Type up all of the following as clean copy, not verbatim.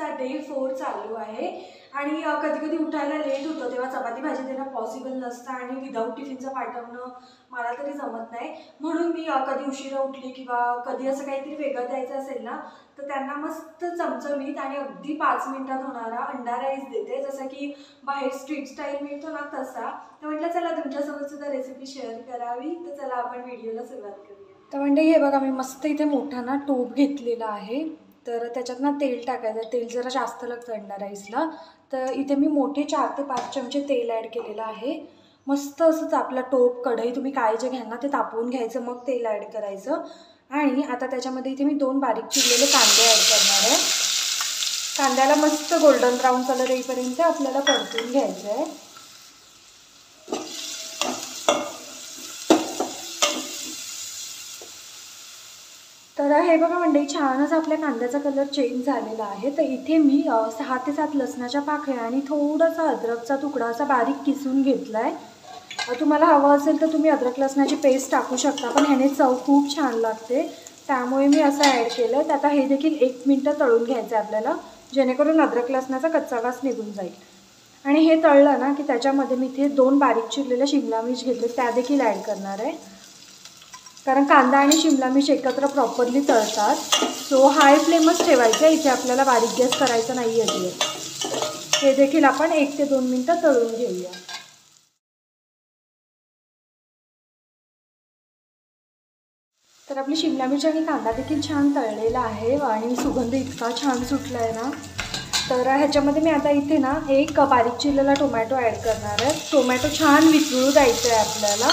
दिवसाचा डे 4 चालू आहे आणि कधी कधी उठायला लेट होतं तेव्हा चपाती भाजी देणं पॉसिबल नसतं आणि विदाऊट टिफिनचं पाठवणं मला तरी जमत नाही. म्हणून मी कधी उशिरा उठली किंवा कधी असं काहीतरी वेगळं द्यायचं असेल ना तर त्यांना मस्त चमचमीत आणि अगदी 5 मिनिटात होणारा अंडा राईस देते, जसं की बाहेर स्ट्रीट स्टाईल मिळतो ना तसा. तर म्हटलं चला तुमच्यासोबत सुद्धा रेसिपी शेअर करावी, तर चला आपण व्हिडिओला सुरुवात करूया. तर म्हणजे हे बघा मी मस्त इथे मोठा ना टोप घेतलेला आहे, तर त्याच्यात ना तेल टाकायचं. तेल जरा जास्त लागतं अंडा राईसला, तर इथे मी मोठे 4 ते 5 चमचे तेल ॲड केलेलं आहे. मस्त असंच आपला टोप कढई तुम्ही काय जे घ्याल ना ते तापवून घ्यायचं, मग तेल ॲड करायचं. आणि आता त्याच्यामध्ये इथे मी 2 बारीक चिरलेले कांदे ॲड करणार आहे. कांद्याला मस्त गोल्डन ब्राऊन कलर येईपर्यंत आपल्याला परतून घ्यायचं आहे. तर हे बघा मंडळी, छानच आपल्या कांद्याचा कलर चेंज झालेला आहे. तर इथे मी 6 ते 7 लसणाच्या पाकळ्या आणि थोडासा अद्रकचा तुकडा असा बारीक किसून घेतला आहे. तुम्हाला हवं असेल तर तुम्ही अद्रक लसणाची पेस्ट टाकू शकता, पण ह्याने चव खूप छान लागते, त्यामुळे मी असं ॲड केलं. तर आता हे देखील 1 मिनिट तळून घ्यायचं आहे आपल्याला, जेणेकरून अद्रक लसणाचा कच्चा वास निघून जाईल. आणि हे तळलं ना की त्याच्यामध्ये मी इथे 2 बारीक चिरलेल्या शिमला मिर्च घेतले, त्या देखील ॲड करणार आहे. कारण कांदा आणि शिमला मिर्च एकत्र प्रॉपरली तळतात, सो हाय फ्लेमच ठेवायचं. इथे आपल्याला बारीक गॅस करायचा नाही आहे. हे देखील आपण 1 ते 2 मिनिटं तळून घेऊया. तर आपली शिमला मिर्च आणि कांदा देखील छान तळलेला आहे आणि सुगंध इतका छान सुटला आहे ना. तर ह्याच्यामध्ये मी आता इथे ना 1 बारीक चिरलेला टोमॅटो ॲड करणार आहे. टोमॅटो छान वितळू द्यायचं आहे आपल्याला.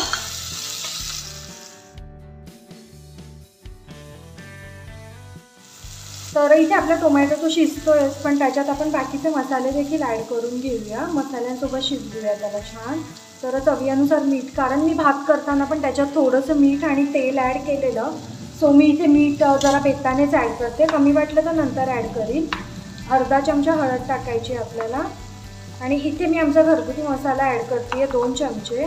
तर इथे आपला टोमॅटो तो शिजतोय, पण त्याच्यात आपण बाकीचे मसाले देखील ॲड करून घेऊया. मसाल्यांसोबत शिजवूया त्याला छान. तर चवीनुसार मीठ, कारण मी भात करताना पण त्याच्यात थोडंसं मीठ आणि तेल ॲड केलेलं, सो मी इथे मीठ जरा बेतानेच ॲड करते. कमी वाटलं तर नंतर ॲड करीन. अर्धा चमचा हळद टाकायची आपल्याला. आणि इथे मी आमचा घरगुती मसाला ॲड करते आहे 2 चमचे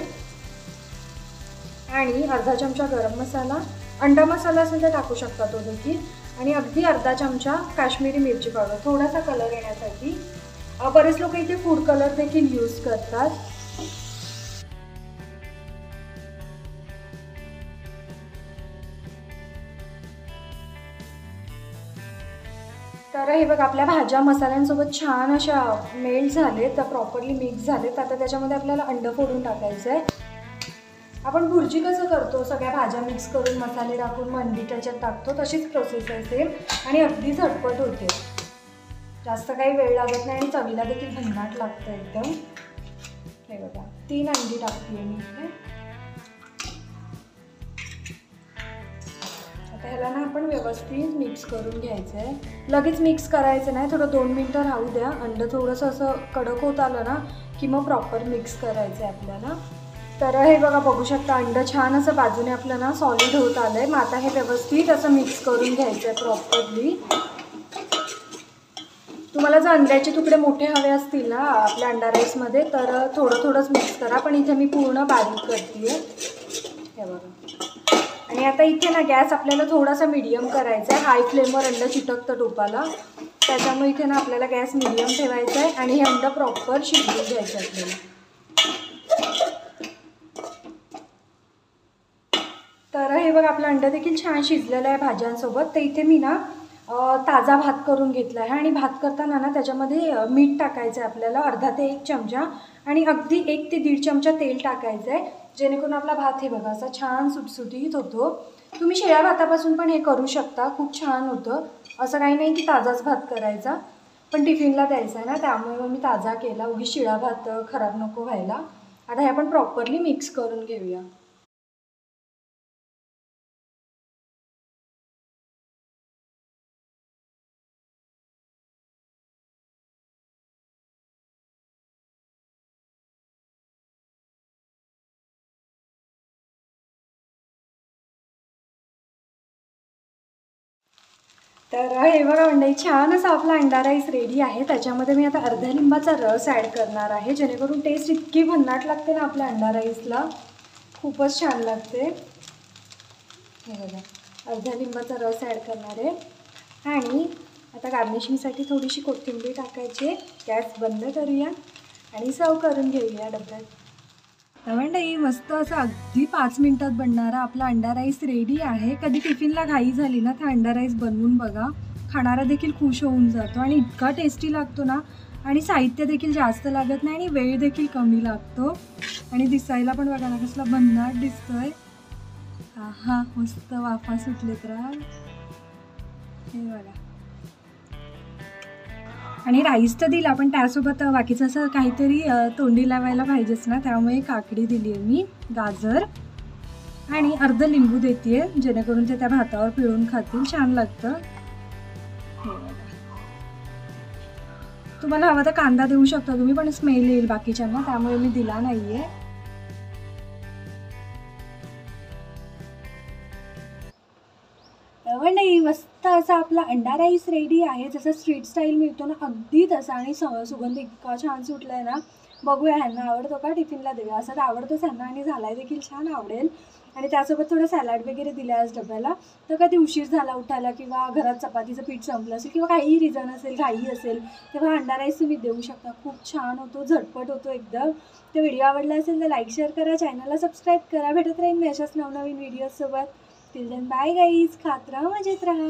आणि अर्धा चमचा गरम मसाला. अंडा मसाला असेल तर टाकू शकता तो देखील. आणि अगदी अर्धा चमचा काश्मीरी मिरची पावडर, थोडासा कलर येण्यासाठी. बरेच लोक इथे फूड कलर देखील यूज करतात. तर हे बघा आपल्या भाज्या मसाल्यांसोबत छान अशा मेल्ट झाले, तर प्रॉपरली मिक्स झालेत. आता त्याच्यामध्ये आपल्याला अंडं फोडून टाकायचं आहे. आपण भुर्जी कसं करतो, सगळ्या भाज्या मिक्स करून मसाले टाकून अंडी त्याच्यात टाकतो, तशीच प्रोसेस आहे सेम आणि अगदी झटपट होते. जास्त काही वेळ लागत नाही आणि चवीला देखील भन्नाट लागतं एकदम. हे बघा 3 अंडी टाकते मी इथे. आता ह्याला ना आपण व्यवस्थित मिक्स करून घ्यायचं आहे. लगेच मिक्स करायचं नाही, थोडं 2 मिनटं राहू द्या. अंडं थोडंसं असं कडक होत आलं ना की मग प्रॉपर मिक्स करायचं आहे आपल्याला. तर हे बघा बघू शकता अंडं छान असं बाजूने आपलं ना सॉलिड होत आलं आहे. मग आता हे व्यवस्थित असं मिक्स करून घ्यायचं आहे प्रॉपरली. तुम्हाला जर अंड्याचे तुकडे मोठे हवे असतील ना आपल्या अंडा राईसमध्ये तर थोडंच मिक्स करा, पण इथे मी पूर्ण बारीक करते आहे. हे बघा. आणि आता इथे ना गॅस आपल्याला थोडासा मीडियम करायचा आहे. हाय फ्लेमवर अंडं चिटकतं टोपाला, त्याच्यामुळे इथे ना आपल्याला गॅस मीडियम ठेवायचा आहे आणि हे अंडं प्रॉपर शिजवून घ्यायचं आपल्याला. तर हे बघा आपलं अंडं देखील छान शिजलेलं आहे भाज्यांसोबत. तर इथे मी ना ताजा भात करून घेतला आहे आणि भात करताना ना त्याच्यामध्ये मीठ टाकायचं आहे आपल्याला, अर्धा ते 1 चमचा आणि अगदी 1 ते 1.5 चमचा तेल टाकायचं आहे, जेणेकरून आपला भात हे बघा असा छान सुटसुटीत होतो. तुम्ही शिळ्या भातापासून पण हे करू शकता, खूप छान होतं. असं काही नाही की ताजाच भात करायचा, पण टिफिनला द्यायचा आहे ना, त्यामुळे मग मी ताजा केला, उगी शिळा भात खराब नको व्हायला. आता हे आपण प्रॉपरली मिक्स करून घेऊया. तर हे बघा मंडळी, छान असा आपला अंडा राईस रेडी आहे. त्याच्यामध्ये मी आता अर्ध्या लिंबाचा रस ॲड करणार आहे, जेणेकरून टेस्ट इतकी भन्नाट लागते ना आपल्या अंडा राईसला, खूपच छान लागते. हे बघा अर्ध्या लिंबाचा रस ॲड करणार आहे आणि आता गार्निशिंगसाठी थोडीशी कोथिंबीर टाकायची. गॅस बंद करूया आणि सर्व करून घेऊया डब्यात. मंडळी मस्त असं अगदी 5 मिनिटात बनणारा आपला अंडा राईस रेडी आहे. कधी टिफिनला घाई झाली ना तर अंडा राईस बनवून बघा, खाणारा देखील खुश होऊन जातो आणि इतका टेस्टी लागतो ना. आणि साहित्य देखील जास्त लागत नाही आणि वेळ देखील कमी लागतो. आणि दिसायला पण बघा ना कसला भन्नाट दिसतोय. हा मस्त वाफा सुटलेत राहा, हे बघा. आणि राईस तर दिला पण त्यासोबत बाकीचं असं काहीतरी तोंडी लावायला पाहिजेच ना, त्यामुळे काकडी दिली आहे मी, गाजर आणि अर्ध लिंबू देते आहे, जेणेकरून ते त्या भातावर पिळून खातील, छान लागतं. तुम्हाला हवा तर कांदा देऊ शकता तुम्ही, पण स्मेल येईल बाकीच्यांना, त्यामुळे मी दिला नाही आहे. नाही मस्त असा आपला अंडा राईस रेडी आहे. जसं स्ट्रीट स्टाईल मिळतो ना अगदी तसा. आणि सुगंध इतका छान सुटला आहे ना. बघूया ह्यांना आवडतो का, टिफिनला देऊया. असं तर आवडतोच ह्यांना आणि झालाय देखील छान, आवडेल. आणि त्यासोबत थोडं सॅलड वगैरे दिलं आज डब्याला. तर कधी उशीर झाला उठायला किंवा घरात चपातीचं पीठ संपलं असेल किंवा काही रिझन असेल, घाई असेल, तेव्हा अंडा राईस तुम्ही देऊ शकता. खूप छान होतो, झटपट होतो एकदम. तर व्हिडिओ आवडला असेल तर लाईक शेअर करा, चॅनलला सबस्क्राईब करा. भेटत राहील मी अशाच नवनवीन व्हिडिओसोबत. टिल देन बाय गाईज, खात राहा, मजेत राहा.